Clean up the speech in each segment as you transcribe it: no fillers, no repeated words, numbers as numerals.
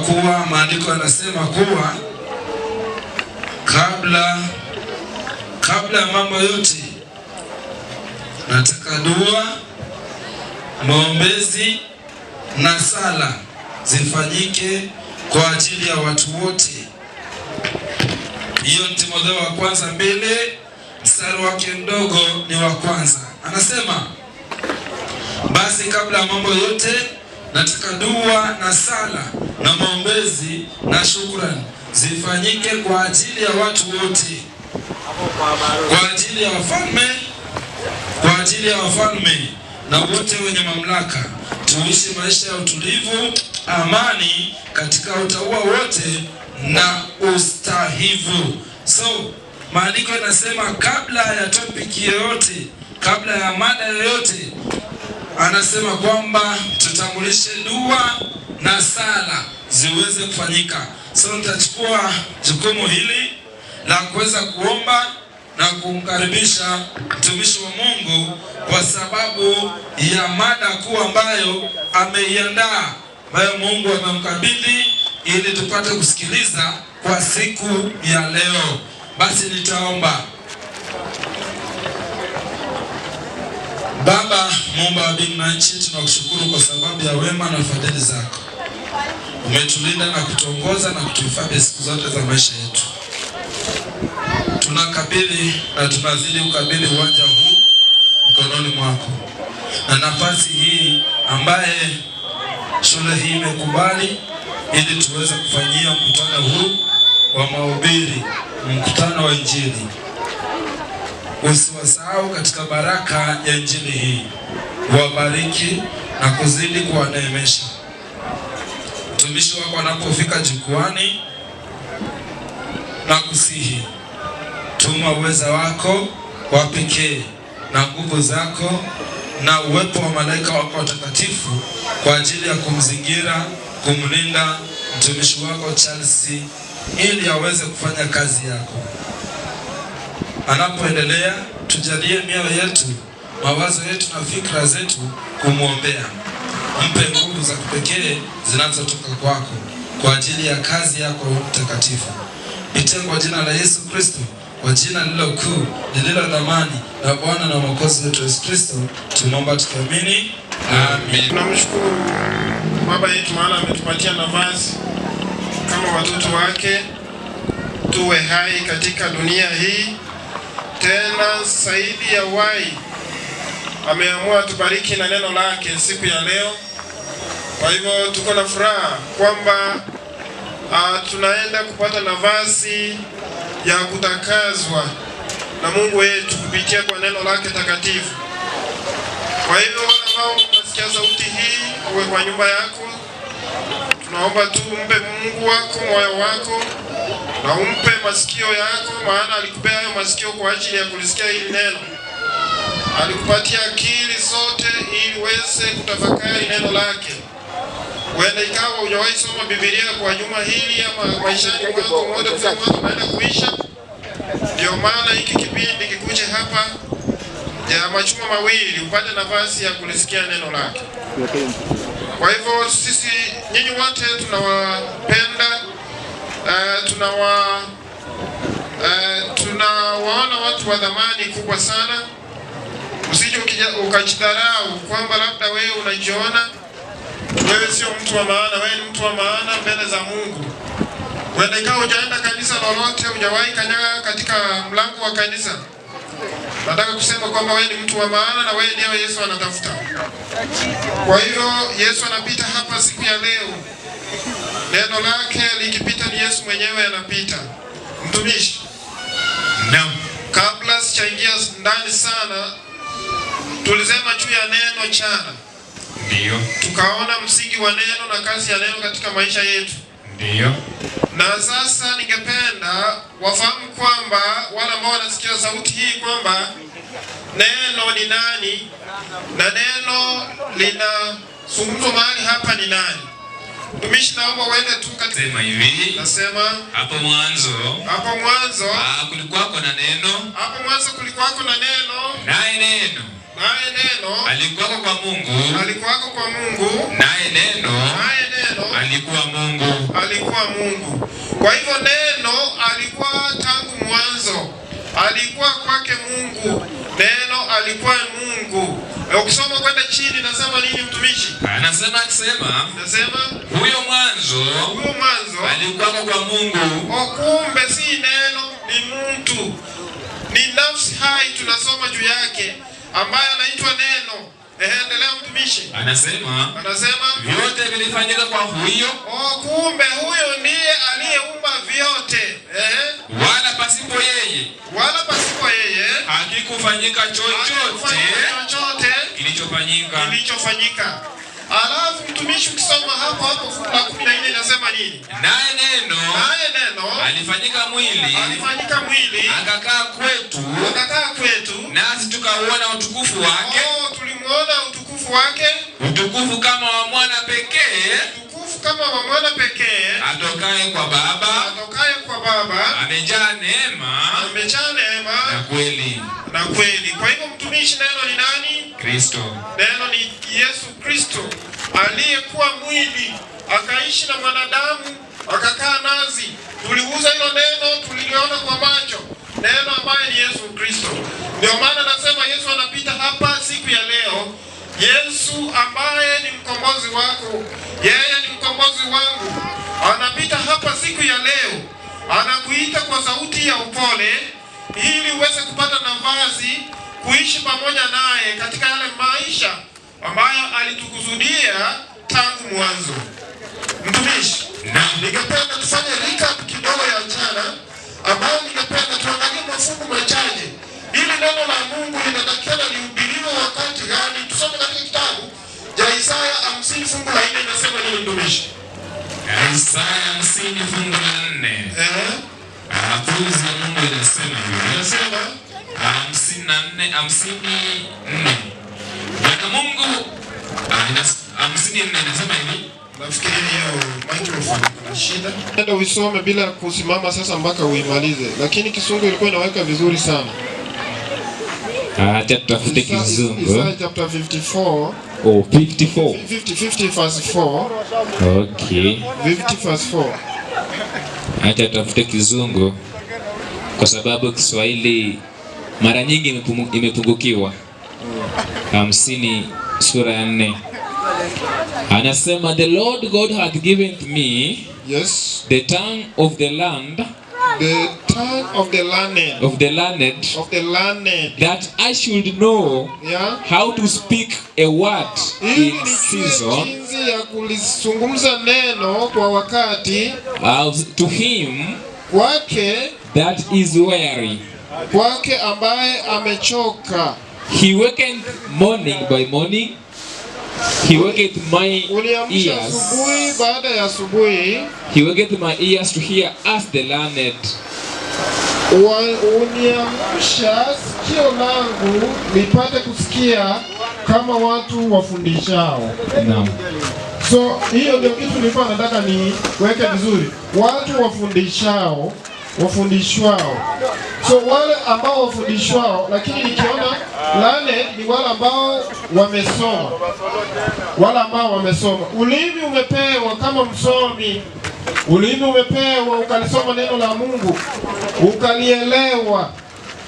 kuwa maandiko yanasema kuwa kabla ya mambo yote nataka dua, maombezi na sala zifanyike kwa ajili ya watu wote. Hiyo ni Timotheo wa kwanza 2 mstari wake mdogo ni wa kwanza. Anasema basi kabla ya mambo yote nataka dua na sala na maombezi na shukrani zifanyike kwa ajili ya watu wote, kwa ajili ya wafalme na wote wenye mamlaka, tuishi maisha ya utulivu, amani katika utauwa wote na ustahivu. So maandiko yanasema kabla ya topic yoyote, kabla ya mada yoyote, anasema kwamba tutambulishe dua na sala ziweze kufanyika. So nitachukua jukumu hili la kuweza kuomba na kumkaribisha mtumishi wa Mungu kwa sababu ya mada kuu ambayo ameiandaa, ambayo Mungu amemkabidhi ili tupate kusikiliza kwa siku ya leo. Basi nitaomba. Baba Muumba wa mbingu na nchi, tunakushukuru kwa sababu ya wema na fadhili zako. Umetulinda na kutuongoza na kutuhifadhi siku zote za maisha yetu. Tunakabidhi na tunazidi kukabidhi uwanja huu mkononi mwako, na nafasi hii ambaye shule hii imekubali ili tuweze kufanyia mkutano huu wa mahubiri, mkutano wa Injili. Usiwasahau katika baraka ya Injili hii, wabariki na kuzidi kuwaneemesha. Mtumishi wako anapofika jukwani na kusihi, tuma uweza wako wa pekee na nguvu zako na uwepo wa malaika wako watakatifu kwa ajili ya kumzingira, kumlinda mtumishi wako Charles ili aweze kufanya kazi yako. Anapoendelea, tujalie mioyo yetu, mawazo yetu na fikra zetu kumwombea. Mpe nguvu za kipekee zinazotoka kwako kwa ajili ya kazi yako takatifu. Kwa jina la Yesu Kristo, kwa jina lilo kuu, lililo thamani la Bwana na Mwokozi wetu Yesu Kristo, tunaomba tukiamini. Amen. Tunamshukuru Baba yetu maana ametupatia nafasi kama watoto wake tuwe hai katika dunia hii, tena zaidi ya uhai. Ameamua tubariki na neno lake siku ya leo. Kwa hivyo tuko na furaha kwamba tunaenda kupata nafasi ya kutakazwa na Mungu wetu kupitia kwa neno lake takatifu. Kwa hivyo wale ambao unasikia sauti hii, uwe kwa nyumba yako, tunaomba tu umpe Mungu wako moyo wako na umpe masikio yako, maana alikupea hayo masikio kwa ajili ya kulisikia hili neno. Alikupatia akili zote ili uweze kutafakari neno lake. Wenda ikawa hujawahi soma Biblia kwa juma hili ama maishani mwako moja kwa moja unaenda kuisha. Ndio maana hiki kipindi kikuje hapa ya machuma mawili upate nafasi ya kulisikia neno lake. Kwa hivyo sisi nyinyi wote tunawapenda, tunawaona watu wa dhamani kubwa sana. Usije ukajidharau kwamba labda wewe unajiona wewe sio mtu wa maana. Wewe ni mtu wa maana mbele za Mungu. Wenda ikawa hujaenda kanisa lolote, hujawahi kanyaga katika mlango wa kanisa, nataka kusema kwamba wewe ni mtu wa maana na wewe ndiye Yesu anatafuta. Kwa hivyo Yesu anapita hapa siku ya leo. Neno lake likipita ni Yesu mwenyewe anapita. Mtumishi, naam, kabla sijaingia ndani sana, tulisema juu ya neno jana. Ndio. Tukaona msingi wa neno na kazi ya neno katika maisha yetu. Ndio. Na sasa ningependa wafahamu kwamba wale ambao wanasikia sauti hii kwamba neno ni nani na neno linazungumzwa mahali hapa ni nani. Mtumishi, naomba uende tu katika sema hivi. Nasema hapo mwanzo kulikuwako na neno. Hapo mwanzo kulikuwako na neno. Naye neno naye neno alikuwa kwa Mungu, naye neno alikuwa Mungu. Kwa hivyo neno alikuwa tangu mwanzo, alikuwa kwake Mungu, neno alikuwa Mungu. Ukisoma kwenda chini nasema nini mtumishi? Anasema huyo mwanzo alikuwa kwa Mungu. Kumbe si neno, ni mtu, ni nafsi hai tunasoma juu yake ambaye anaitwa neno. Endelea mtumishi. Anasema vyote vilifanyika kwa huyo. Kumbe huyo ndiye aliyeumba vyote. Wala pasipo yeye hakikufanyika chochote kilichofanyika. Alafu mtumishi ukisoma hapo fungu la 14 inasema nini? Naye neno alifanyika mwili akakaa kwetu, nasi tukauona utukufu wake. Tulimuona utukufu wake, utukufu kama wa mwana pekee, atokaye kwa Baba, amejaa neema na kweli. Kwa hivyo mtumishi, neno ni nani? Kristo. Neno ni Yesu Kristo aliyekuwa mwili, akaishi na mwanadamu, akakaa nazi. Tuliuza hilo neno, tuliliona kwa macho, neno ambaye ni Yesu Kristo. Ndio maana nasema Yesu anapita hapa siku ya leo. Yesu ambaye ni mkombozi wako, yeye ni mkombozi wangu, anapita hapa siku ya leo, anakuita kwa sauti ya upole ili uweze kupata nafasi kuishi pamoja naye katika yale maisha ambayo alitukusudia tangu mwanzo. Mtumishi, ningependa tufanye recap kidogo ya jana, ambayo ningependa tuangalie mafungu machache. Ili neno la Mungu linatakikana lihubiriwe wakati gani? Tusome katika kitabu cha Isaya 50 fungu la 4 inasema nini mtumishi? Isaya 50 fungu la 4. Afuzi ya Mungu inasema hivi. 54 Bwana Mungu 54 inasema hivi. Nafikiri hiyo microphone kuna shida. Nenda uisome bila kusimama sasa mpaka uimalize. Lakini Kisungu ilikuwa inaweka vizuri sana. Tutafute Kizungu. Isaiah chapter 54. 54. 50 verse 4. Okay. 50 verse 4. Acha tutafute Kizungu kwa sababu Kiswahili mara nyingi imepungukiwa. 50 sura ya 4. Anasema the Lord God hath given me the tongue of the land, that I should know how to speak a word in season, jinsi ya kulizungumza neno kwa wakati, to him kwake that is weary, kwake ambaye amechoka. He waketh morning by morning, he waketh my ears, asubuhi baada ya asubuhi, he waketh my ears to hear as the learned. Uniamsha sikio langu nipate kusikia kama watu wafundishao. Naam. So hiyo ndio kitu nilikuwa nataka niweke vizuri. Watu wafundishao, wafundishwao. So wale ambao wafundishwao, lakini nikiona learned ni wale ambao wamesoma. Wale ambao wamesoma. Ulimi umepewa kama msomi. Ulimi umepewa ukalisoma neno la Mungu, ukalielewa,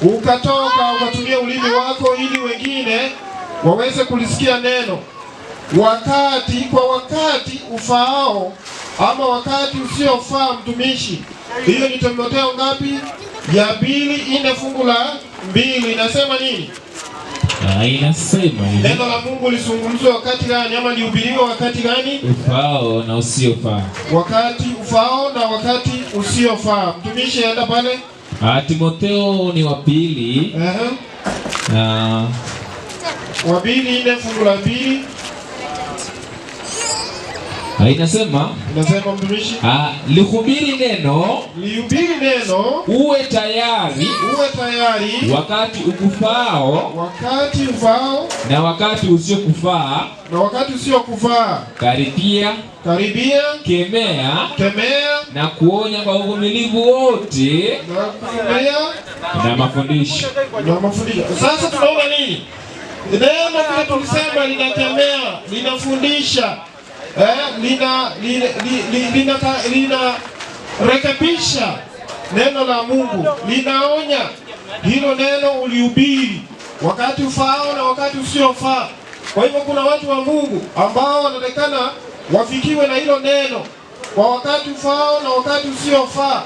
ukatoka ukatumia ulimi wako ili wengine waweze kulisikia neno kwa wakati ufaao ama wakati usiofaa mtumishi. Hiyo ni Timotheo ngapi? Ya 2:4 fungu la 2 inasema nini? Inasema hivi. Neno la Mungu lisungumzwe wakati gani ama lihubiriwe wakati gani? Ufaao na usiofaa. Wakati ufaao na wakati usiofaa. Mtumishi aenda pale. Timotheo ni wa 2. Wa 2:4 fungu la 2. Inasema mtumishi, lihubiri neno, uwe tayari wakati ufaao na wakati usiokufaa, karibia, kemea na kuonya kwa uvumilivu wote na mafundisho. Sasa tunaona nini? Neno vile tulisema linakemea, linafundisha, linarekebisha neno la Mungu, linaonya. Hilo neno ulihubiri wakati ufaao na wakati usiofaa. Kwa hivyo kuna watu wa Mungu ambao wanatakana wafikiwe na hilo neno kwa wakati ufaao na wakati usiofaa.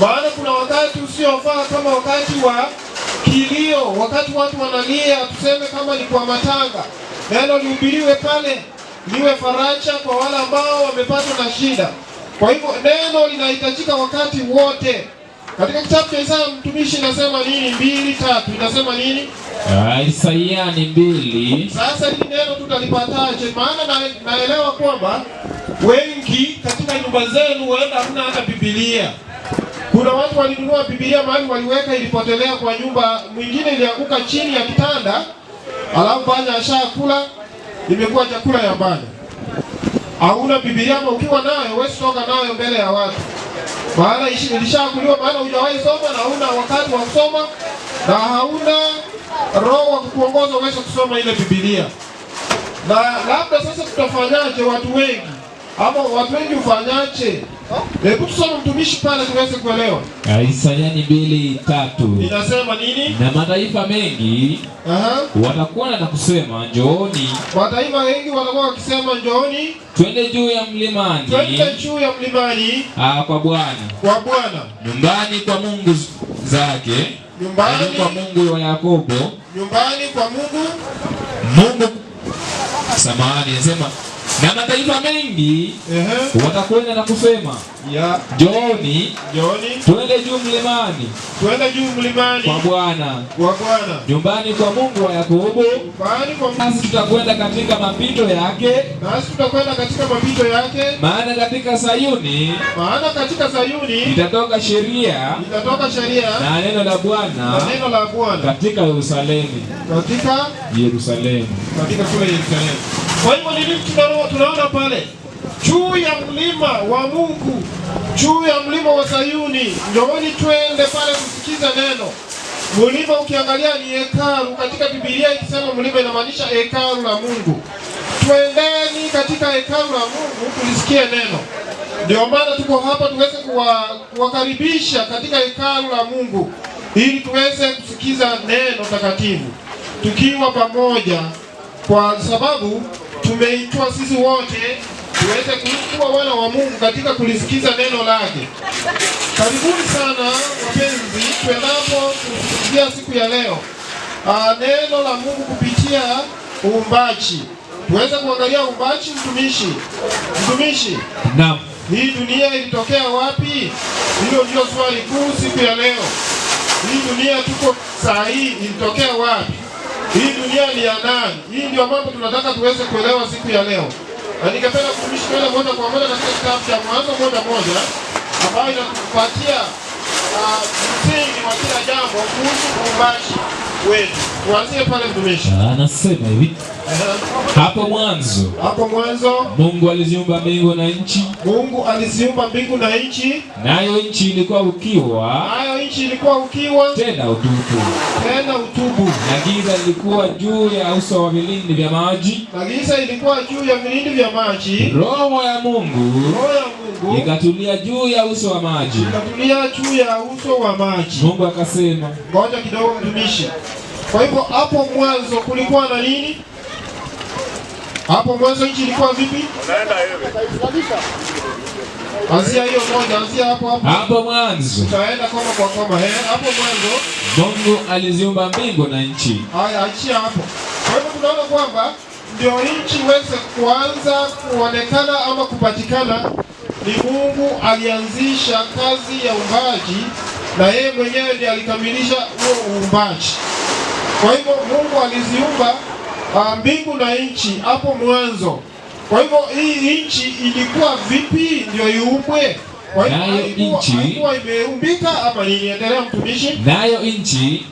Maana kuna wakati usiofaa kama wakati wa kilio, wakati watu wanalia, tuseme kama ni kwa matanga. Neno lihubiriwe pale, liwe faraja kwa wale ambao wamepatwa na shida. Kwa hivyo neno linahitajika wakati wote. Katika kitabu cha Isaya mtumishi inasema nini? 2:3 inasema nini? Isaya 2. Sasa hili neno tutalipataje? Maana naelewa kwamba wengi katika nyumba zenu huenda hamna hata Biblia. Kuna watu walinunua Biblia mahali waliweka, ilipotelea kwa nyumba. Mwingine ilianguka chini ya kitanda, alafu panya ashakula, imekuwa chakula ya panya. Hauna Biblia, ama ukiwa nayo wewe toka nayo mbele ya watu. Maana ilishakuliwa, maana hujawahi soma na hauna wakati wa kusoma na hauna roho wa kukuongoza uweze kusoma ile Biblia. Na labda sasa tutafanyaje watu wengi? Ama watu wengi ufanyaje? Hebu tusome mtumishi pale tuweze kuelewa. Isaya 2:3. Inasema nini? Na mataifa mengi watakuwa na kusema njooni. Mataifa wengi watakuwa wakisema njooni, twende juu ya mlimani. Twende juu ya mlimani. Kwa Bwana. Kwa Bwana. Nyumbani kwa Mungu zake. Nyumbani kwa Mungu wa Yakobo. Nyumbani kwa Mungu. Samahani, nasema na mataifa mengi watakwenda na kusema njooni, twende juu mlimani. Twende juu mlimani kwa Bwana. Kwa Bwana. Nyumbani kwa Mungu wa Yakobo. Nyumbani kwa Mungu. Nasi tutakwenda katika mapito yake. Nasi tutakwenda katika mapito yake. Maana katika Sayuni. Maana katika Sayuni itatoka sheria. Itatoka sheria. Na neno la Bwana. Na neno la Bwana. Katika Yerusalemu. Katika Yerusalemu. Katika kule Yerusalemu. Kwa hivyo nini tunaona pale? Juu ya mlima wa Mungu, juu ya mlima wa Sayuni, njooni twende pale kusikiza neno. Mlima ukiangalia ni hekalu, katika Biblia ikisema mlima inamaanisha hekalu la Mungu. Twendeni katika hekalu la Mungu tulisikie neno. Ndio maana tuko hapa tuweze kuwakaribisha katika hekalu la Mungu ili tuweze kusikiza neno takatifu tukiwa pamoja, kwa sababu tumeitwa sisi wote tuweze kuwa wana wa Mungu katika kulisikiza neno lake. Karibuni sana wapenzi, tuendapo kusikia siku ya leo neno la Mungu kupitia uumbaji. Tuweze kuangalia uumbaji. Mtumishi. Naam. Hii dunia ilitokea wapi? Hilo ndio swali kuu siku ya leo. Hii dunia tuko saa hii ilitokea wapi? Hii dunia ni ya nani? Hii ndio mambo tunataka tuweze kuelewa siku ya leo. Na ningependa kutumishi kwenda moja kwa moja katika kitabu cha Mwanzo 1:1 ambayo inatupatia msingi wa kila jambo kuhusu uumbaji wetu. Tuanzie pale mtumishi. Anasema hivi. Hapo mwanzo Mungu aliziumba mbingu na nchi. Mungu aliziumba mbingu na nchi. Nayo nchi ilikuwa ukiwa. Tena utupu. Na giza lilikuwa juu ya uso wa vilindi vya maji. Roho ya Mungu ikatulia juu ya uso wa maji. Mungu akasema. Ngoja kidogo mtumishi. Kwa hivyo hapo mwanzo kulikuwa na nini? Hapo mwanzo nchi ilikuwa vipi? Anzia hiyo moja, anzia hapo. Hapo mwanzo. Tutaenda kwa koma. Hapo mwanzo Mungu aliziumba mbingu na nchi. Haya, achia hapo. Kwa hivyo tunaona kwamba ndio nchi iweze kuanza kuonekana ama kupatikana, ni Mungu alianzisha kazi ya uumbaji na yeye mwenyewe ndiye alikamilisha huo uumbaji. Kwa hivyo Mungu aliziumba mbingu na nchi hapo mwanzo. Kwa hivyo hii nchi ilikuwa vipi ndio iumbwe? Kwa hivyo ilikuwa imeumbika ama nini? Endelea mtumishi. Nayo nchi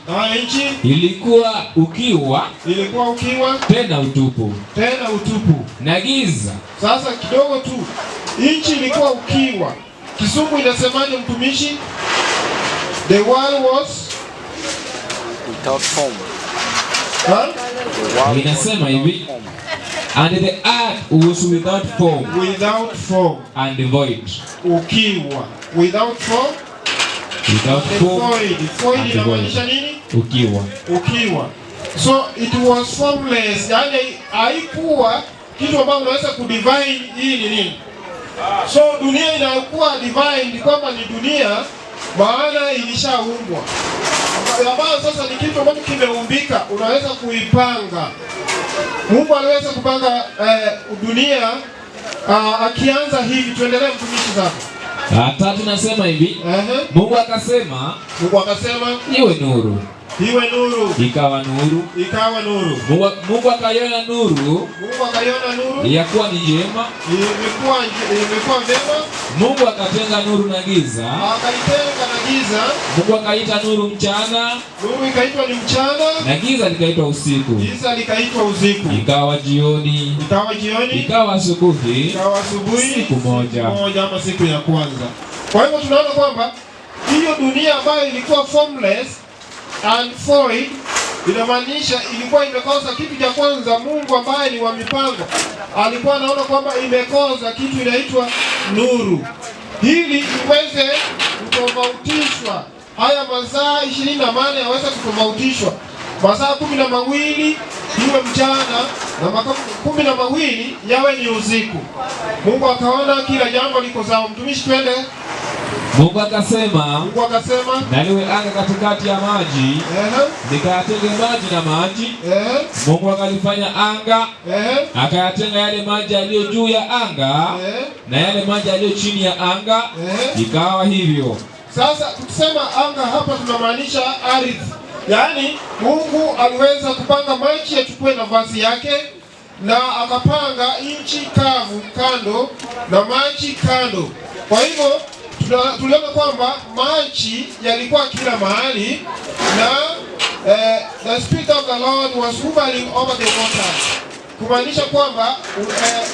ilikuwa ukiwa. Tena utupu. Na giza. Sasa kidogo tu. Nchi ilikuwa ukiwa. Kizungu inasemaje mtumishi? The world was without form. Inasema hivi, and the earth was without form and void. Ukiwa. Without form. Without form. Void inamaanisha nini? Ukiwa. So it was formless. Yani haikuwa kitu ambacho unaweza kudivine hii ni nini. So dunia inayokuwa divine ni kwamba ni dunia maana ilishaumbwa. Ambayo sasa ni kitu ambacho kimeumbika, unaweza kuipanga. Mungu aliweza kupanga dunia akianza hivi. Tuendelee mtumishi sasa. Tatu nasema hivi. Mungu akasema iwe nuru. Iwe nuru. Ikawa nuru. Ikawa nuru. Mungu akaiona nuru. Ya kuwa ni njema. Imekuwa njema. Mungu akatenga nuru na giza. Akaitenga na giza. Mungu akaita nuru mchana. Nuru ikaitwa ni mchana. Na giza likaitwa usiku. Giza likaitwa usiku. Ikawa jioni. Ikawa jioni. Ikawa asubuhi. Ikawa asubuhi. Siku moja ama siku ya kwanza. Kwa hivyo tunaona kwamba hiyo dunia ambayo ilikuwa formless and void inamaanisha ilikuwa imekosa kitu cha kwanza. Mungu ambaye ni wa mipango alikuwa anaona kwamba imekosa kitu inaitwa nuru, ili iweze kutofautishwa. Haya masaa 24 yaweze kutofautishwa, masaa 12 iwe mchana na masaa 12 yawe ni usiku. Mungu akaona kila jambo liko sawa. Mtumishi, twende. Mungu akasema na liwe anga katikati ya maji, likayatenge maji na maji. Mungu akalifanya anga, akayatenga yale maji yaliyo juu ya anga na yale maji yaliyo chini ya anga. Ikawa hivyo. Sasa tukisema anga hapa tunamaanisha ardhi. Yaani Mungu aliweza kupanga maji yachukue nafasi yake, na akapanga nchi kavu kando na maji kando. Kwa hivyo tuliona kwamba maji yalikuwa kila mahali, na the Spirit of the Lord was hovering over the water. Kumaanisha kwamba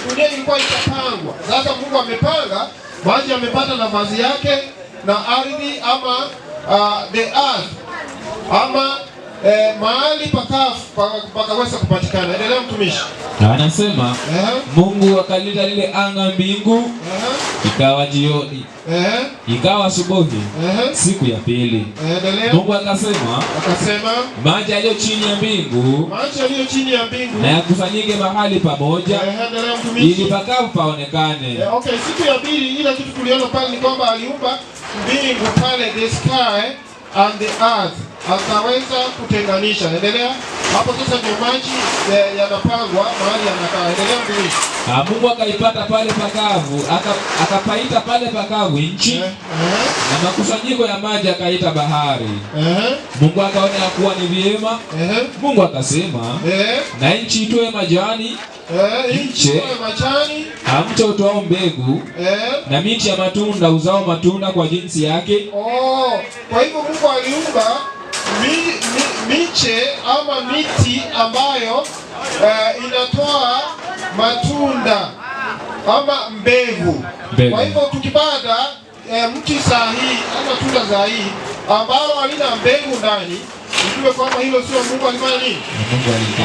dunia ilikuwa itapangwa. Sasa Mungu amepanga, maji yamepata nafasi yake, na ardhi ama the earth ama mahali pakafu pakaweza kupatikana. Endelea mtumishi. Anasema Mungu akalita lile anga mbingu. Ikawa jioni. Ikawa asubuhi. Siku ya pili. Mungu akasema maji yaliyo chini ya mbingu na yakusanyike mahali pamoja, ili pakavu paonekane. Okay, siku ya pili ile kitu tuliona pale ni kwamba aliumba mbingu pale, the sky and the earth, akaweza kutenganisha. Endelea hapo. Sasa ndio maji yanapangwa mahali yanakaa. Endelea mbili. Mungu akaipata pale pakavu, akapaita pale pakavu nchi, na makusanyiko ya maji akaita bahari. Mungu akaona ya kuwa ni vyema. Mungu akasema na nchi itoe majani, mche utoao mbegu, na miti ya matunda uzao matunda kwa jinsi yake. Kwa hivyo Mungu aliumba miche ama miti ambayo inatoa matunda ama mbegu. Kwa hivyo tukipata mti sahihi ama tunda sahihi ambalo halina mbegu ndani, ujue kwamba hilo sio Mungu alifanya nini?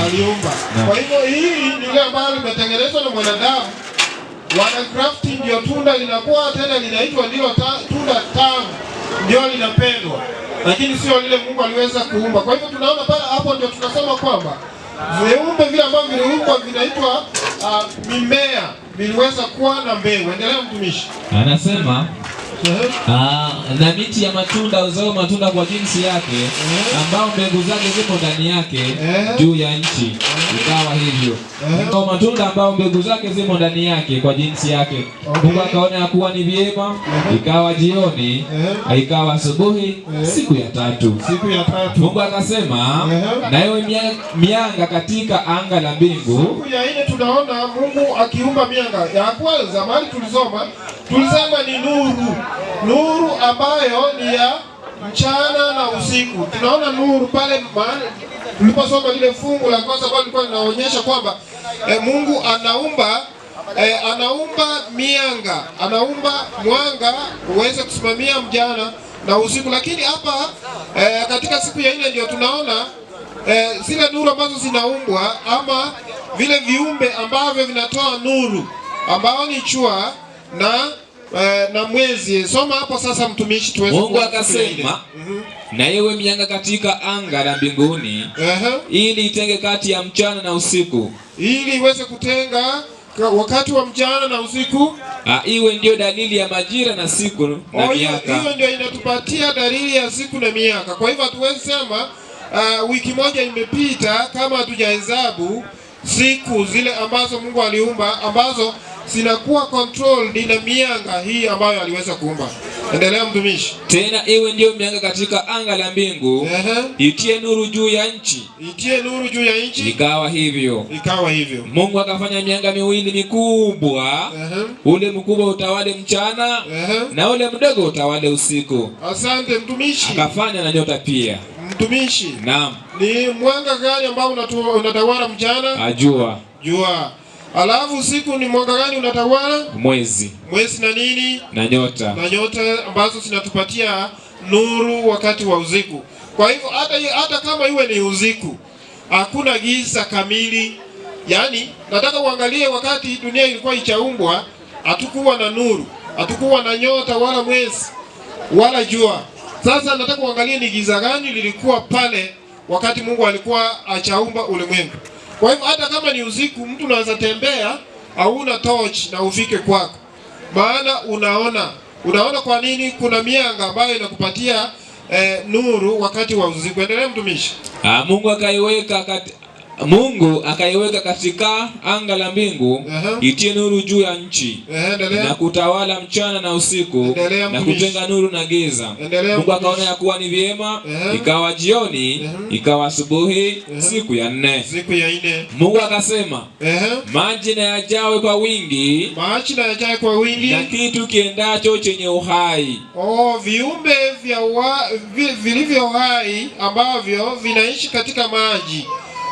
Aliumba. Kwa hivyo hili ni ile ambalo limetengenezwa na mwanadamu. Wana crafting ndio tunda linakuwa tena linaitwa ndio tunda tamu, ndio linapendwa, lakini sio lile Mungu aliweza kuumba. Kwa hivyo tunaona pale hapo ndio tunasema kwamba viumbe vile ambavyo viliumbwa vinaitwa mimea, viliweza kuwa na mbegu. Endelea mtumishi. Anasema na miti ya matunda uzao matunda kwa jinsi yake, ambao mbegu zake zipo ndani yake juu ya nchi. Ikawa hivyo. Kwa matunda ambao mbegu zake zimo ndani yake kwa jinsi yake. Mungu akaona ya kuwa ni vyema. Ikawa jioni, ikawa asubuhi, siku ya tatu. Mungu akasema na iwe mianga katika anga la mbingu. Siku ya nne tunaona Mungu akiumba mianga. Ya kwanza mahali tulisema ni nuru. Nuru ambayo ni ya mchana na usiku. Tunaona nuru pale mahali tuliposoma lile fungu la kwanza ambalo lilikuwa linaonyesha kwamba Mungu anaumba mianga, anaumba mwanga uweze kusimamia mchana na usiku. Lakini hapa katika siku ya nne ndio tunaona zile nuru ambazo zinaumbwa ama vile viumbe ambavyo vinatoa nuru ambao ni jua na mwezi. Soma hapo sasa mtumishi tuweze. Mungu akasema, na iwe mianga katika anga la mbinguni, ili itenge kati ya mchana na usiku, ili iweze kutenga wakati wa mchana na usiku. Iwe ndio dalili ya majira na siku na miaka. Hiyo ndio inatupatia dalili ya siku na miaka. Kwa hivyo hatuwezi sema wiki moja imepita kama hatujahesabu siku zile ambazo Mungu aliumba, ambazo zinakuwa controlled na mianga hii ambayo aliweza kuumba. Endelea mtumishi. Tena iwe ndio mianga katika anga la mbingu, itie nuru juu ya nchi. Itie nuru juu ya nchi. Ikawa hivyo. Ikawa hivyo. Mungu akafanya mianga miwili mikubwa, ule mkubwa utawale mchana, na ule mdogo utawale usiku. Asante mtumishi. Akafanya na nyota pia. Mtumishi. Naam. Ni mwanga gani ambao unatawala mchana? Jua. Jua. Alafu usiku ni mwanga gani unatawala? Mwezi. Mwezi na nini? Na nyota. Na nyota ambazo zinatupatia nuru wakati wa usiku. Kwa hivyo hata kama iwe ni usiku, hakuna giza kamili. Yaani nataka uangalie wakati dunia ilikuwa ichaumbwa, hatukuwa na nuru, hatukuwa na nyota wala mwezi wala jua. Sasa nataka uangalie ni giza gani lilikuwa pale wakati Mungu alikuwa achaumba ulimwengu. Kwa hivyo hata kama ni usiku, mtu anaweza tembea hauna torch na ufike kwako. Maana unaona kwa nini? Kuna mianga ambayo inakupatia nuru wakati wa usiku. Endelea mtumishi. Mungu akaiweka katika anga la mbingu, itie nuru juu ya nchi, na kutawala mchana na usiku, na kutenga nuru na giza. Mungu akaona ya kuwa ni vyema. Ikawa jioni, ikawa asubuhi, siku ya 4. Siku ya 4. Mungu akasema, maji na yajawe kwa wingi, na kitu kiendacho chenye uhai. Viumbe vilivyo hai ambavyo vinaishi katika maji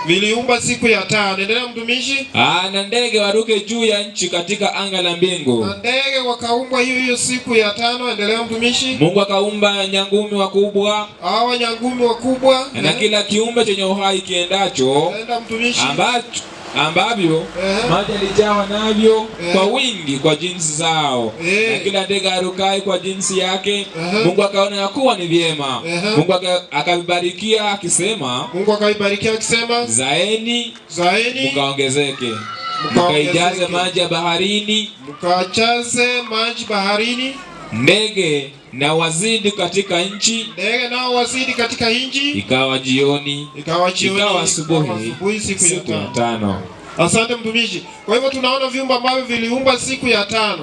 viliumba siku ya 5. Endelea mtumishi. Na ndege waruke juu ya nchi katika anga la mbingu. Na ndege wakaumbwa hiyo siku ya 5. Endelea mtumishi. Mungu akaumba nyangumi wakubwa. Nyangumi wakubwa. Na kila kiumbe chenye uhai kiendacho. Endelea mtumishi. Ambavyo maji yalijawa navyo kwa wingi kwa jinsi zao, na kila ndege arukai kwa jinsi yake. Mungu akaona ya kuwa ni vyema. Mungu akabarikia akisema, zaeni mkaongezeke, mkaijaze maji ya baharini, ndege na wazidi katika nchi. Ikawa jioni, ikawa asubuhi, siku ya 5. Asante mtumishi. Kwa hivyo tunaona viumbe ambavyo viliumba siku ya 5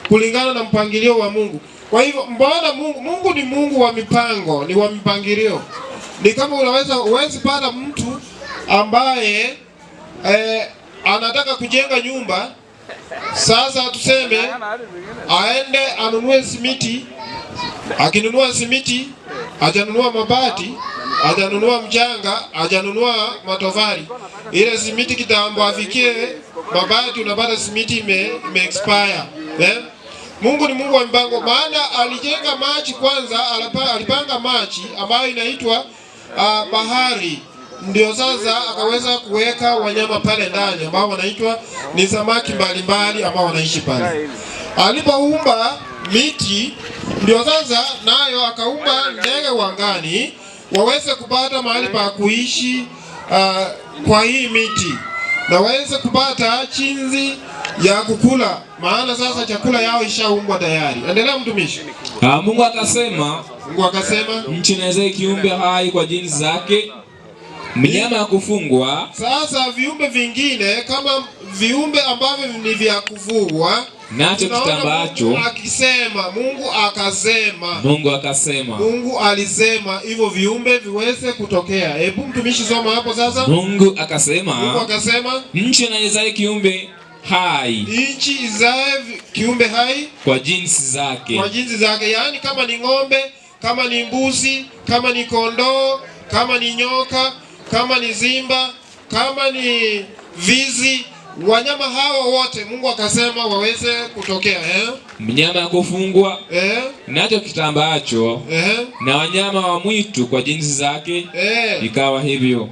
kulingana na mpangilio wa Mungu. Kwa hivyo mbona Mungu ni Mungu wa mipango, ni wa mipangilio. Ni kama uwezi pata mtu ambaye anataka kujenga nyumba. Sasa tuseme aende anunue simiti. Akinunua simiti, hajanunua mabati, hajanunua mchanga, hajanunua matofali. Ile simiti kitambo afikie mabati, unapata simiti ime expire. Mungu ni Mungu wa mipango. Maana alijenga maji kwanza, alipanga maji ambayo inaitwa bahari. Ndio sasa akaweza kuweka wanyama pale ndani ambao wanaitwa ni samaki mbalimbali ambao wanaishi pale. Alipoumba miti, ndio sasa nayo akaumba ndege wangani waweze kupata mahali pa kuishi kwa hii miti, na waweze kupata chinzi ya kukula, maana sasa chakula yao ishaumbwa tayari. Endelea mtumishi. Mungu akasema, nchi na izae kiumbe hai kwa jinsi zake, mnyama ya kufungwa. Sasa viumbe vingine kama viumbe ambavyo ni vya kufugwa, nacho kitambacho. Mungu akasema. Mungu alisema hivyo viumbe viweze kutokea. Hebu mtumishi soma hapo sasa. Mungu akasema, nchi na izae kiumbe hai. Nchi izae kiumbe hai kwa jinsi zake. Yaani kama ni ng'ombe, kama ni mbuzi, kama ni kondoo, kama ni nyoka, kama ni zimba, kama ni vizi, wanyama hawa wote Mungu akasema waweze kutokea. Mnyama ya kufungwa nacho kitambaacho na wanyama wa mwitu kwa jinsi zake. Ikawa hivyo.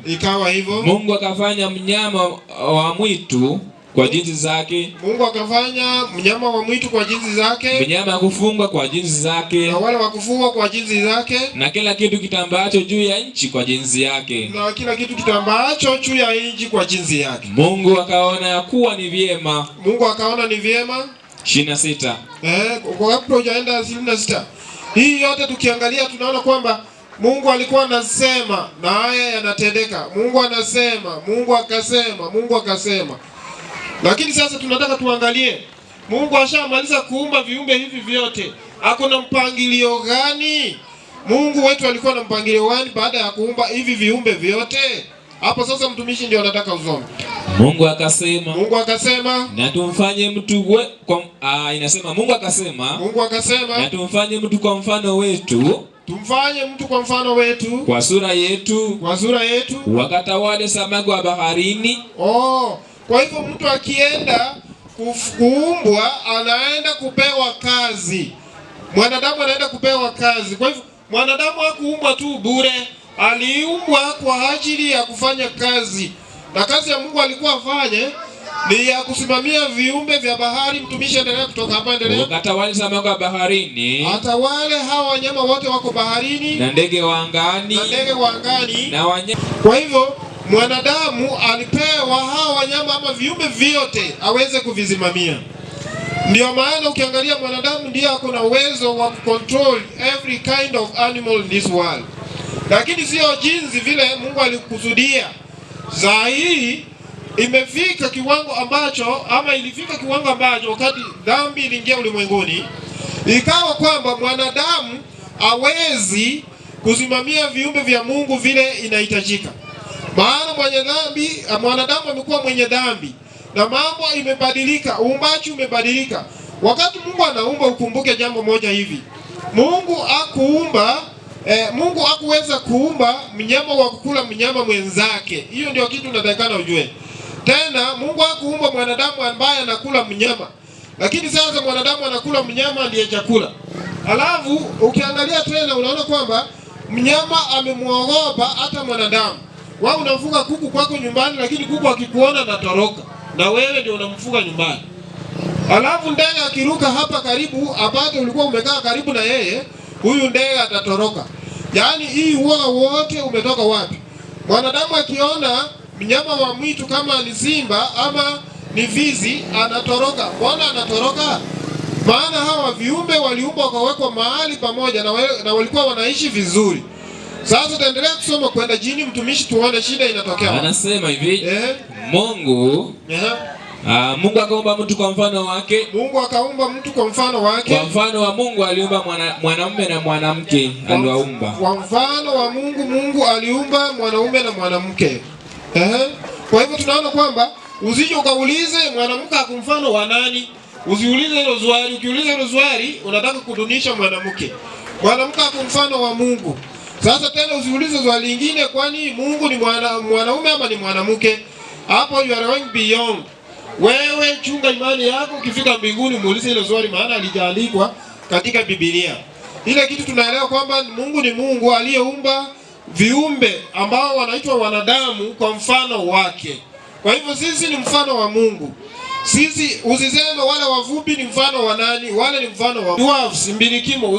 Mungu akafanya mnyama wa mwitu kwa jinsi zake. Mungu akafanya mnyama wa mwitu kwa jinsi zake. Mnyama ya kufungwa kwa jinsi zake. Na wale wa kufugwa kwa jinsi zake. Na kila kitu kitambaacho juu ya nchi kwa jinsi yake. Na kila kitu kitambaacho juu ya nchi kwa jinsi yake. Mungu akaona ya kuwa ni vyema. Mungu akaona ni vyema. 26. Kwa hapo hujaenda 26. Hii yote tukiangalia tunaona kwamba Mungu alikuwa anasema na haya yanatendeka. Mungu anasema, Mungu akasema, Mungu akasema. Lakini sasa tunataka tuangalie, Mungu ashamaliza kuumba viumbe hivi vyote, hakuna mpangilio gani? Mungu wetu alikuwa na mpangilio gani baada ya kuumba hivi viumbe vyote? Hapo sasa mtumishi ndio anataka usome. Mungu akasema na tumfanye mtu inasema Mungu akasema na tumfanye mtu kwa mfano wetu. Tumfanye mtu kwa mfano wetu, kwa sura yetu, wakatawale samaki wa baharini. Kwa hivyo mtu akienda kuumbwa anaenda kupewa kazi. Mwanadamu anaenda kupewa kazi. Kwa hivyo mwanadamu hakuumbwa tu bure, aliumbwa kwa ajili ya kufanya kazi. Na kazi ya Mungu alikuwa afanye ni ya kusimamia viumbe vya bahari. Mtumishi endelea kutoka hapa, endelea. Wakatawale samaki wa baharini. Atawale hawa wanyama wote wako baharini. Na ndege wa angani. Na wanyama. Kwa hivyo mwanadamu alipewa hawa wanyama ama viumbe vyote aweze kuvisimamia. Ndio maana ukiangalia mwanadamu ndiye ako na uwezo wa control every kind of animal in this world. Lakini sio jinsi vile Mungu alikusudia. Saa hii imefika kiwango ambacho ilifika kiwango ambacho wakati dhambi iliingia ulimwenguni, ikawa kwamba mwanadamu hawezi kusimamia viumbe vya Mungu vile inahitajika. Maana mwanadamu amekuwa mwenye dhambi na mambo imebadilika, uumbaji umebadilika. Wakati Mungu anaumba, ukumbuke jambo moja hivi. Mungu hakuweza kuumba mnyama wa kukula mnyama mwenzake. Hiyo ndio kitu unatakikana ujue. Tena Mungu hakuumba mwanadamu ambaye anakula mnyama. Lakini sasa mwanadamu anakula mnyama ndiye chakula. Alafu ukiangalia tena unaona kwamba mnyama amemuogopa hata mwanadamu. Wewe unafuga kuku kwako nyumbani, lakini kuku akikuona anatoroka. Na wewe ndio unamfuga nyumbani. Alafu ndege akiruka hapa karibu, apate ulikuwa umekaa karibu na yeye, huyu ndege atatoroka. Yaani hii uoga wote umetoka wapi? Mwanadamu akiona mnyama wa mwitu kama ni simba ama ni vizi anatoroka. Mbona anatoroka? Maana hawa viumbe waliumbwa wakawekwa mahali pamoja na walikuwa wanaishi vizuri. Sasa tutaendelea kusoma kwenda chini, mtumishi, tuone shida inatokea. Anasema hivi, Mungu Mungu akaumba mtu kwa mfano wake. Mungu akaumba mtu kwa mfano wake. Kwa mfano wa Mungu aliumba mwanamume na mwanamke aliwaumba. Kwa mfano wa Mungu, Mungu aliumba mwanaume na mwanamke. Kwa hivyo tunaona kwamba usije ukaulize mwanamke akumfano wa nani. Usiulize hilo swali. Ukiuliza hilo swali unataka kudunisha mwanamke. Mwanamke akumfano wa Mungu. Sasa tena usiulize swali lingine, kwani Mungu ni mwanaume ama ni mwanamke? Hapo you are going beyond. Wewe chunga imani yako, ukifika mbinguni muulize hilo swali, maana alijaandikwa katika Biblia. Ile kitu tunaelewa kwamba Mungu ni Mungu aliyeumba viumbe ambao wanaitwa wanadamu kwa mfano wake. Kwa hivyo sisi ni mfano wa Mungu. Sisi usiseme wale wavubi ni mfano wa nani, wale ni mfano wa dwarfs, mbilikimo.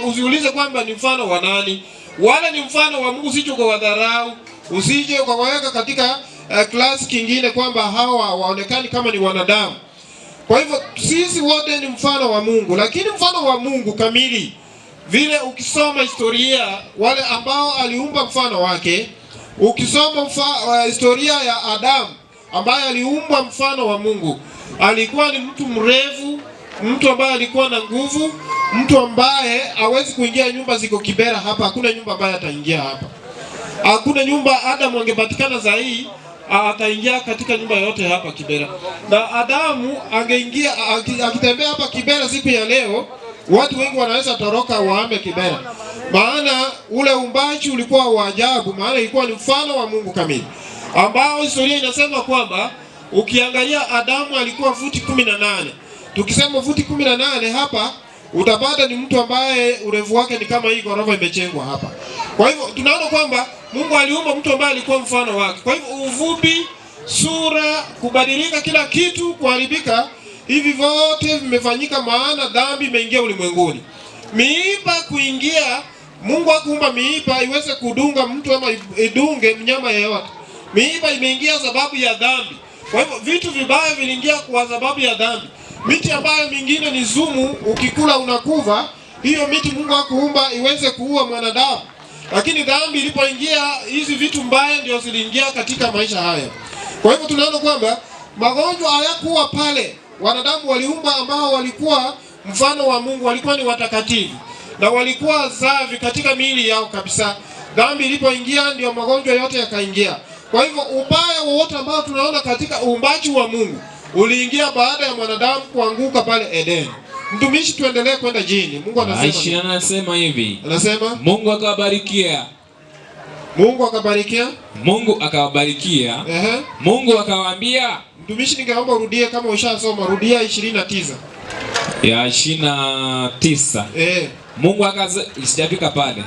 Usiulize kwamba ni mfano wa nani. Wale ni mfano wa Mungu, usije ukawadharau, usije ukawaweka katika klasi kingine kwamba hawa waonekani kama ni wanadamu. Kwa hivyo sisi wote ni mfano wa Mungu, lakini mfano wa Mungu kamili vile ukisoma historia wale ambao aliumba mfano wake, ukisoma historia ya Adamu ambaye aliumbwa mfano wa Mungu, alikuwa ni mtu mrefu, mtu ambaye alikuwa na nguvu, mtu ambaye hawezi kuingia nyumba ziko Kibera hapa. Hakuna nyumba ambaye ataingia hapa. Hakuna nyumba Adamu angepatikana zaidi ataingia katika nyumba yote hapa Kibera. Na Adamu angeingia akitembea hapa Kibera siku ya leo, watu wengi wanaweza toroka waame Kibera. Maana ule umbaji ulikuwa wa ajabu, maana ilikuwa ni mfano wa Mungu kamili. Ambao historia inasema kwamba Ukiangalia Adamu alikuwa futi 18. Tukisema futi 18 hapa utapata ni mtu ambaye urefu wake ni kama hii ghorofa imechengwa hapa. Kwa hivyo tunaona kwamba Mungu aliumba mtu ambaye alikuwa mfano wake. Kwa hivyo uvuvi, sura, kubadilika, kila kitu kuharibika, hivi vyote vimefanyika maana dhambi imeingia ulimwenguni. Miiba kuingia, Mungu hakuumba miiba iweze kudunga mtu ama idunge mnyama yeyote. Miiba imeingia sababu ya dhambi. Kwa hivyo vitu vibaya viliingia kwa sababu ya dhambi. Miti ambayo mingine ni sumu, ukikula unakufa, hiyo miti Mungu hakuumba iweze kuua mwanadamu. Lakini dhambi ilipoingia, hizi vitu mbaya ndio ziliingia katika maisha haya. Kwa hivyo tunaona kwamba magonjwa hayakuwa pale. Wanadamu waliumba ambao walikuwa mfano wa Mungu, walikuwa ni watakatifu na walikuwa safi katika miili yao kabisa. Dhambi ilipoingia ndio magonjwa yote yakaingia. Kwa hivyo ubaya wote ambao tunaona katika uumbaji wa Mungu uliingia baada ya mwanadamu kuanguka pale Edeni. Mtumishi, tuendelee kwenda jini. Mungu anasema hivi. Anasema Mungu akawabarikia. Mungu akabarikia. Mungu akawabarikia. Mungu akawaambia. Mtumishi, ningeomba urudie kama ushasoma, rudia 29. Ya 29. Mungu sijafika pale.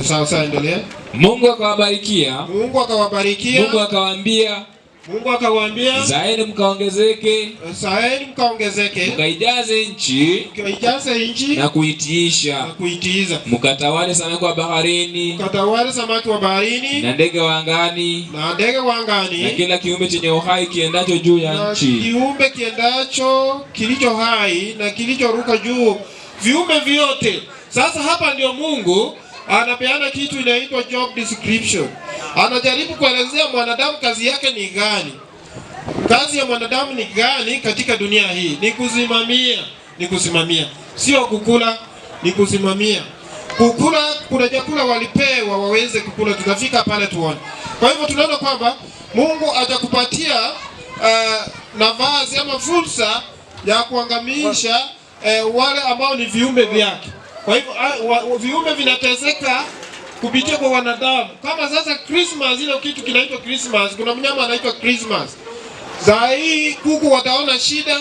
Sawa, endelea. Mungu akawabarikia. Mungu akawabarikia. Mungu akawaambia. Mungu akawaambia, zaeni mkaongezeke. Zaeni mkaongezeke. Mkaijaze nchi. Mkaijaze nchi. Na kuitiisha. Na kuitiiza. Mkatawale samaki wa baharini. Mkatawale samaki wa baharini. Na ndege wa angani. Na ndege wa angani. Na kila kiumbe chenye uhai kiendacho juu ya nchi. Na kiumbe kiendacho kilicho hai na kilichoruka juu. Viumbe vyote. Sasa hapa ndio Mungu anapeana kitu inaitwa job description. Anajaribu kuelezea mwanadamu kazi yake ni gani. Kazi ya mwanadamu ni gani katika dunia hii? Ni kusimamia, ni kusimamia. Sio kukula, ni kusimamia. Kukula, kuna chakula walipewa waweze kukula, tutafika pale tuone. Kwa hivyo tunaona kwamba Mungu atakupatia nafasi ama fursa ya kuangamisha wale ambao ni viumbe vyake. Kwa hivyo viumbe vinateseka kupitia kwa wanadamu. Kama sasa Christmas, ile kitu kinaitwa Christmas, kuna mnyama anaitwa Christmas. Zai kuku wataona shida,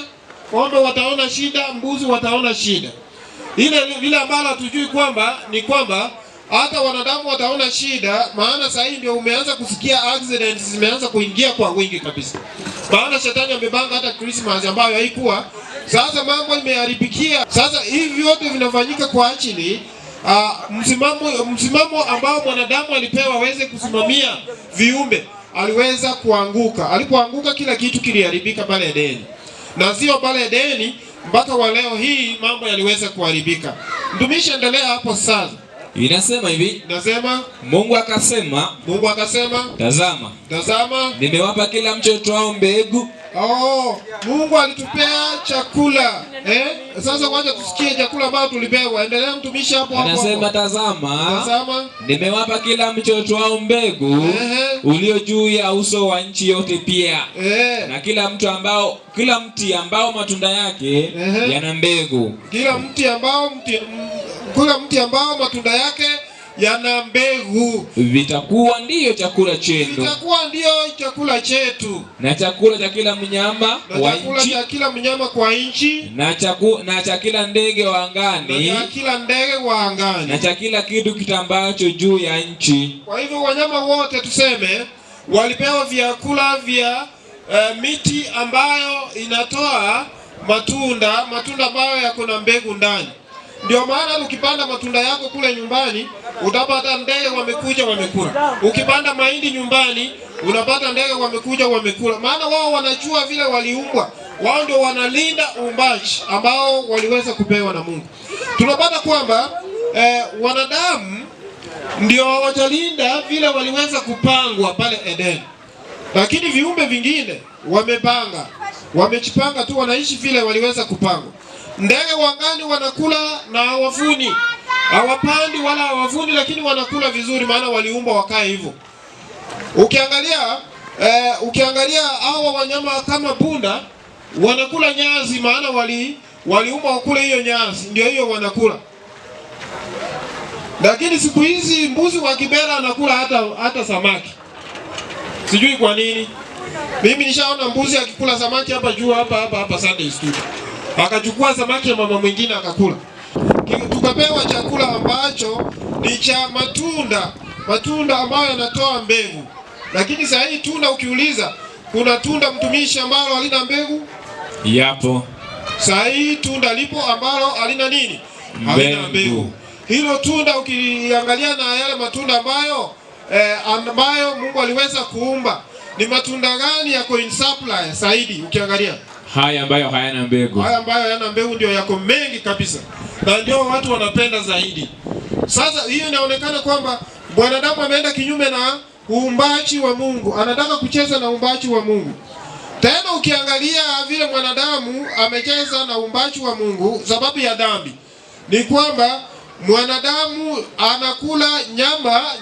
ng'ombe wataona shida, mbuzi wataona shida. Ile ambalo hatujui kwamba ni kwamba hata wanadamu wataona shida, maana sasa hii ndio umeanza kusikia accidents zimeanza kuingia kwa wingi kabisa. Maana shetani amebanga hata Christmas ambayo haikuwa. Sasa mambo imeharibikia. Sasa hivi vyote vinafanyika kwa ajili msimamo ambao mwanadamu alipewa aweze kusimamia viumbe aliweza kuanguka. Alipoanguka kila kitu kiliharibika pale Edeni. Na sio pale Edeni, mpaka wa leo hii mambo yaliweza kuharibika. Mtumishi, endelea hapo sasa. Inasema hivi. Nasema Mungu akasema. Tazama, nimewapa kila mtoto wao mbegu. Mungu alitupea chakula. Sasa wacha tusikie chakula ambacho tulipewa. Endelea mtumishi hapo. Anasema tazama, nimewapa kila mtoto wao mbegu ulio juu ya uso wa nchi yote pia. Na kila mti ambao matunda yake yana mbegu. Kila mti ambao matunda yake yana mbegu vitakuwa ndiyo chakula chenu. Vitakuwa ndiyo chakula chetu. Na chakula cha kila mnyama wa nchi. Chakula cha kila mnyama kwa nchi. Na cha kila ndege wa angani. Na kila ndege wa angani. Na cha kila kitu kitambacho juu ya nchi. Kwa hivyo wanyama wote tuseme walipewa vyakula vya miti ambayo inatoa matunda ambayo yako na mbegu ndani. Ndio maana ukipanda matunda yako kule nyumbani, utapata ndege wamekuja wamekula. Ukipanda mahindi nyumbani, unapata ndege wamekuja wamekula. Maana wao wanajua vile waliumbwa. Wao ndio wanalinda uumbaji ambao waliweza kupewa na Mungu. Tunapata kwamba wanadamu ndio watalinda vile waliweza kupangwa pale Edeni. Lakini viumbe vingine wamejipanga tu, wanaishi vile waliweza kupangwa. Ndege wa angani wanakula na hawavuni. Hawapandi wala hawavuni, lakini wanakula vizuri maana waliumba wakae hivyo. Ukiangalia hawa wanyama kama punda wanakula nyasi maana waliumba wakule hiyo nyasi, ndio hiyo wanakula. Lakini siku hizi mbuzi wa Kibera anakula hata samaki. Sijui kwa nini. Mimi nishaona mbuzi akikula samaki hapa juu hapa Sunday School. Akachukua samaki ya mama mwingine akakula. Tukapewa chakula ambacho ni cha matunda ambayo yanatoa mbegu. Lakini sasa hii tunda ukiuliza, kuna tunda mtumishi ambalo halina mbegu? Yapo. Sasa hii tunda lipo ambalo halina nini? Halina mbegu. Hilo tunda ukiangalia na yale matunda ambayo Mungu aliweza kuumba, ni matunda gani yako in supply zaidi ukiangalia? Haya ambayo hayana mbegu. Haya ambayo hayana mbegu ndio yako mengi kabisa. Na ndio watu wanapenda zaidi. Sasa hiyo inaonekana kwamba mwanadamu ameenda kinyume na uumbaji wa Mungu. Anataka kucheza na uumbaji wa Mungu. Tena ukiangalia vile mwanadamu amecheza na uumbaji wa Mungu sababu ya dhambi, ni kwamba mwanadamu anakula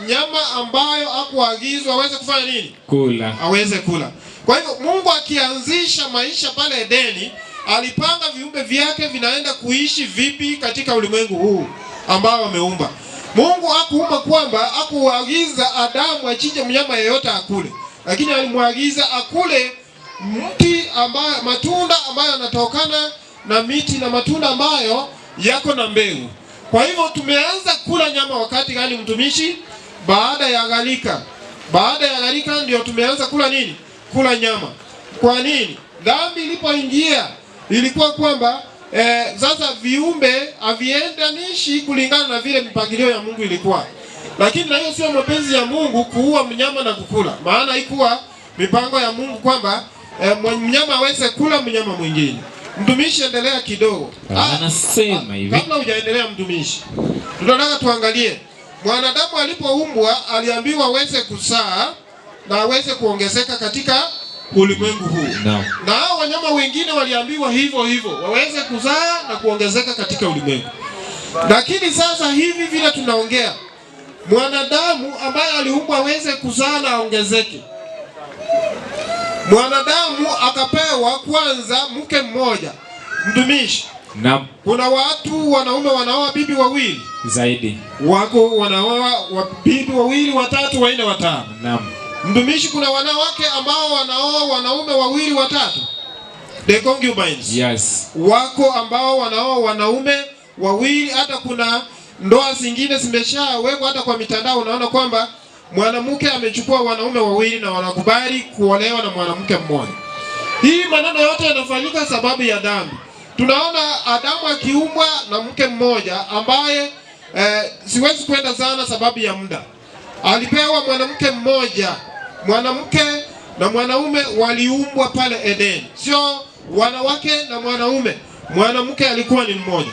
nyama ambayo hakuagizwa aweze kufanya nini? Kula. Aweze kula. Kwa hivyo Mungu akianzisha maisha pale Edeni, alipanga viumbe vyake vinaenda kuishi vipi katika ulimwengu huu ambao ameumba. Mungu hakuumba kwamba hakuagiza Adamu achinje mnyama yeyote akule, lakini alimwagiza akule matunda ambayo yanatokana na miti na matunda ambayo yako na mbegu. Kwa hivyo tumeanza kula nyama wakati gani mtumishi? Baada ya gharika. Baada ya gharika ndio tumeanza kula nini? Kula nyama. Kwa nini? Dhambi ilipoingia ilikuwa kwamba sasa viumbe haviendanishi kulingana na vile mipangilio ya Mungu ilikuwa. Lakini na hiyo sio mapenzi ya Mungu kuua mnyama na kukula. Maana haikuwa mipango ya Mungu kwamba mnyama aweze kula mnyama mwingine. Mtumishi, endelea kidogo. Anasema hivi. Kabla hujaendelea mtumishi, tunataka tuangalie mwanadamu alipoumbwa aliambiwa aweze kuzaa na aweze kuongezeka katika ulimwengu huu. No. Na hao wanyama wengine waliambiwa hivyo waweze kuzaa na kuongezeka katika ulimwengu. Lakini sasa hivi vile tunaongea, mwanadamu ambaye aliumbwa aweze kuzaa na aongezeke, mwanadamu akapewa kwanza mke mmoja. Mtumishi, naam, kuna watu wanaume wanaoa bibi wawili zaidi, wako wanaoa bibi wawili, watatu, wanne, watano. Naam. Mtumishi, kuna wanawake ambao wanaoa wanaume wawili, watatu, the concubines. Yes. Wako ambao wanaoa wanaume wawili. Hata kuna ndoa zingine zimeshawekwa hata kwa mitandao, unaona kwamba mwanamke amechukua wanaume wawili na wanakubali kuolewa na mwanamke mmoja. Hii maneno yote yanafanyika sababu ya dhambi. Tunaona Adamu akiumbwa na mke mmoja ambaye siwezi kwenda sana sababu ya muda. Alipewa mwanamke mmoja. Mwanamke na mwanaume waliumbwa pale Edeni. Sio wanawake na mwanaume. Mwanamke alikuwa ni mmoja.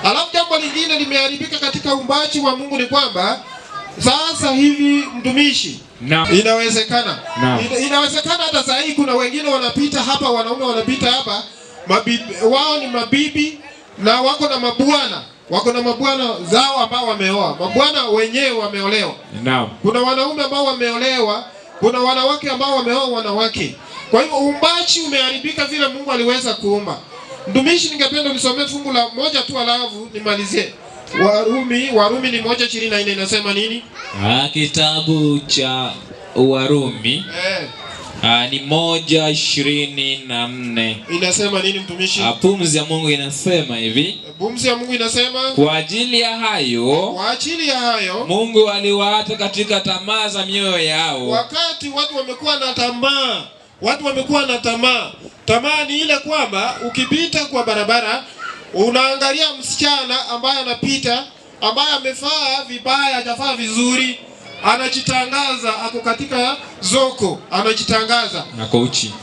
Alafu jambo lingine limeharibika katika uumbaji wa Mungu ni kwamba sasa hivi mtumishi, inawezekana. Inawezekana hata saa hii kuna wengine wanapita hapa, wanaume wanapita hapa, wao ni mabibi na wako na mabwana. Wako na mabwana zao ambao wameoa. Mabwana wenyewe wameolewa. Kuna wanaume ambao wameolewa, kuna wanawake ambao wameoa wanawake. Kwa hivyo uumbaji umeharibika vile Mungu aliweza kuumba. Mtumishi, ningependa nisomee fungu la moja tu alafu nimalizie. Warumi ni 1:24 inasema nini? Kitabu cha Warumi ni 1:24. Inasema nini mtumishi? Pumzi ya Mungu inasema hivi. Pumzi ya Mungu inasema, kwa ajili ya hayo Mungu aliwaacha katika tamaa za mioyo yao. Wakati watu wamekuwa na tamaa, tamaa ni ile kwamba ukipita kwa barabara unaangalia msichana ambaye anapita, ambaye amefaa vibaya, hajafaa vizuri, anajitangaza, ako katika zoko, anajitangaza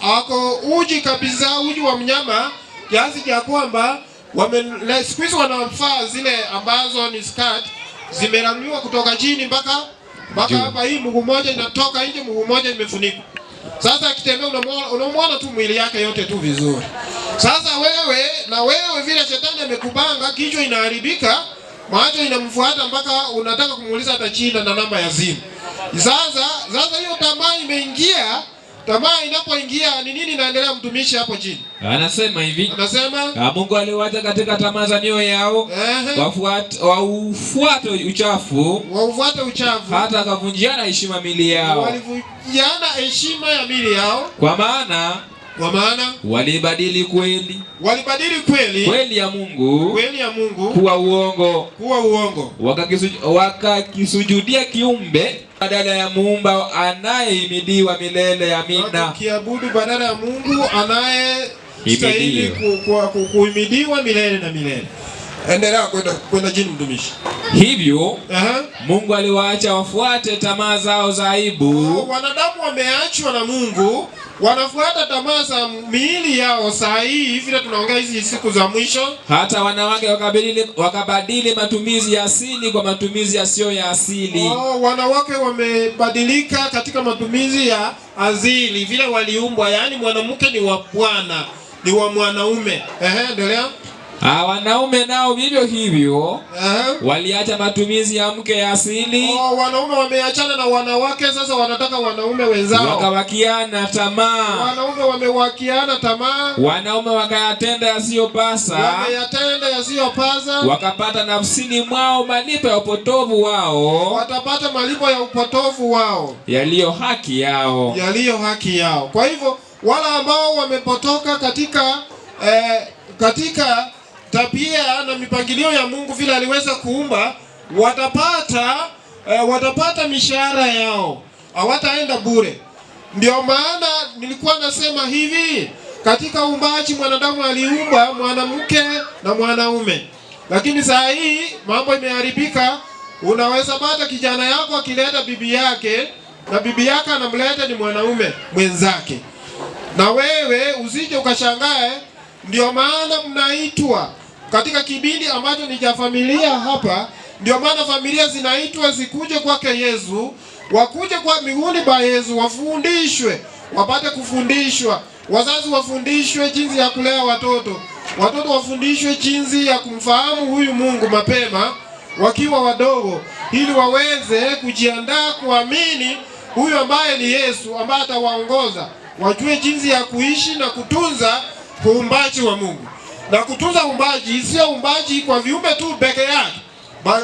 ako uji kabisa, uji wa mnyama, kiasi cha kwamba siku hizi wanafaa zile ambazo ni skirt zimeramiwa kutoka chini mpaka hapa, hii mguu mmoja inatoka nje, mguu mmoja imefunikwa. Sasa akitembea unamwona tu mwili yake yote tu vizuri. Sasa wewe vile shetani amekupanga, kichwa inaharibika, macho inamfuata mpaka unataka kumuuliza hata jina na namba ya simu. Sasa hiyo tamaa imeingia. Tamaa inapoingia ni nini inaendelea mtumishi hapo chini? Anasema hivi. Anasema Mungu aliwaacha katika tamaa za mioyo yao, waufuate uchafu, hata akavunjiana heshima miili yao. Walivunjiana heshima ya miili yao, kwa maana walibadili kweli ya Mungu kuwa uongo, wakakisujudia kiumbe badala ya Muumba anayehimidiwa milele. Amina. Wakiabudu badala ya Mungu anayestahili kuhimidiwa milele na milele. Endelea kwenda jini mtumishi. Hivyo Mungu aliwaacha wafuate tamaa zao za aibu. Wanadamu wameachwa na Mungu, wanafuata tamaa za miili yao. Saa hii vile tunaongea hizi siku za mwisho, hata wanawake wakabadili matumizi ya asili kwa matumizi yasiyo ya asili. Wanawake wamebadilika katika matumizi ya asili vile waliumbwa, yaani mwanamke ni wa Bwana, ni wa mwanaume. Endelea. Wanaume nao vivyo hivyo waliacha matumizi ya mke ya asili. Wanaume wameachana na wanawake, sasa wanataka wanaume wenzao. Wakawakiana tamaa. Wanaume wamewakiana tamaa. Wanaume wakayatenda yasiyopasa. Wakapata nafsini mwao malipo ya upotovu wao. Watapata malipo ya upotovu wao. Yaliyo haki yao. Kwa hivyo wale ambao wamepotoka katika tabia na mipangilio ya Mungu vile aliweza kuumba, watapata mishahara yao, hawataenda bure. Ndio maana nilikuwa nasema hivi, katika uumbaji mwanadamu aliumba mwanamke na mwanaume, lakini saa hii mambo imeharibika. Unaweza pata kijana yako akileta bibi yake na bibi yake anamleta ni mwanaume mwenzake, na wewe usije ukashangae. Ndio maana mnaitwa katika kibindi ambacho ni cha familia hapa. Ndio maana familia zinaitwa zikuje kwake Yesu, wakuje kwa miguuni pa Yesu, wafundishwe, wapate kufundishwa. Wazazi wafundishwe jinsi ya kulea watoto wafundishwe jinsi ya kumfahamu huyu Mungu mapema wakiwa wadogo, ili waweze kujiandaa kuamini huyu ambaye ni Yesu, ambaye atawaongoza, wajue jinsi ya kuishi na kutunza uumbaji wa Mungu. Na kutunza uumbaji sio uumbaji kwa viumbe tu peke yake,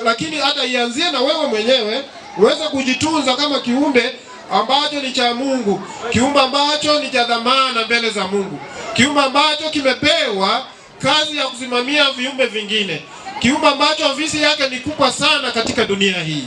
lakini hata ianzie na wewe mwenyewe uweze kujitunza kama kiumbe ambacho ni cha Mungu, kiumbe ambacho ni cha dhamana mbele za Mungu, kiumbe ambacho kimepewa kazi ya kusimamia viumbe vingine, kiumbe ambacho ofisi yake ni kubwa sana katika dunia hii.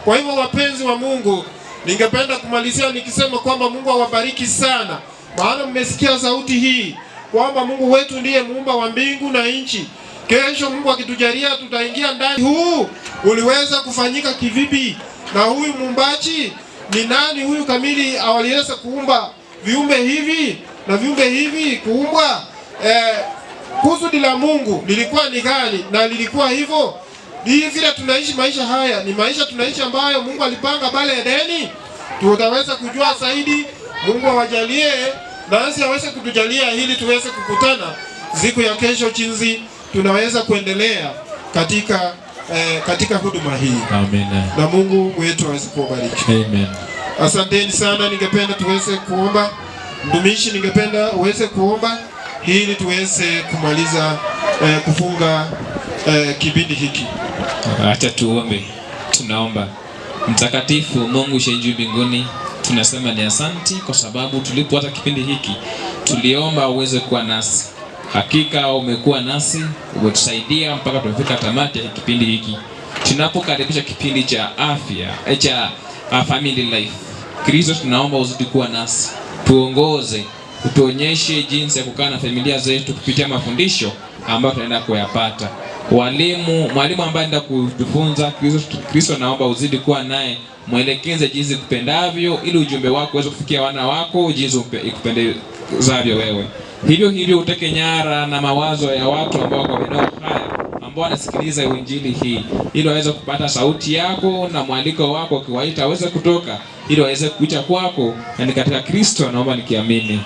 Kwa hivyo wapenzi wa Mungu, ningependa kumalizia nikisema kwamba Mungu awabariki sana, maana mmesikia sauti hii kwamba Mungu wetu ndiye muumba wa mbingu na nchi. Kesho Mungu akitujalia tutaingia ndani. Huu uliweza kufanyika kivipi? Na huyu muumbaji ni nani? Huyu kamili aliweza kuumba viumbe hivi na viumbe hivi kuumbwa. Kusudi la Mungu lilikuwa ni gani? Na lilikuwa hivyo. Hii vile tunaishi maisha haya ni maisha tunaishi ambayo Mungu alipanga pale Edeni. Tutaweza kujua zaidi. Mungu awajalie nasi aweze kutujalia ili tuweze kukutana siku ya kesho jinsi tunaweza kuendelea katika huduma hii. Amen. Na Mungu wetu aweze kubariki. Amen. Asanteni sana, ningependa tuweze kuomba. Mtumishi, ningependa uweze kuomba ili tuweze kumaliza kufunga kipindi hiki. Acha tuombe. Tunaomba. Mtakatifu Mungu shejuu mbinguni, tunasema ni asanti kwa sababu tulipopata kipindi hiki tuliomba uweze kuwa nasi. Hakika umekuwa nasi, umetusaidia mpaka tumefika tamati ya kipindi hiki. Tunapokaribisha kipindi cha afya cha family life, Kristo tunaomba uzidi kuwa nasi, tuongoze, utuonyeshe jinsi ya kukaa na familia zetu kupitia mafundisho ambayo tunaenda kuyapata. Mwalimu ambaye anaenda kutufunza, Kristo naomba uzidi kuwa naye, mwelekeze jinsi kupendavyo, ili ujumbe wako uweze kufikia wana wako jinsi ikupendezavyo wewe. Hivyo uteke nyara na mawazo ya watu ambao wako eneo haya, ambao wanasikiliza injili hii, ili waweze kupata sauti yako na mwaliko wako ukiwaita waweze kutoka, ili waweze kuja kwako. Na katika Kristo naomba nikiamini.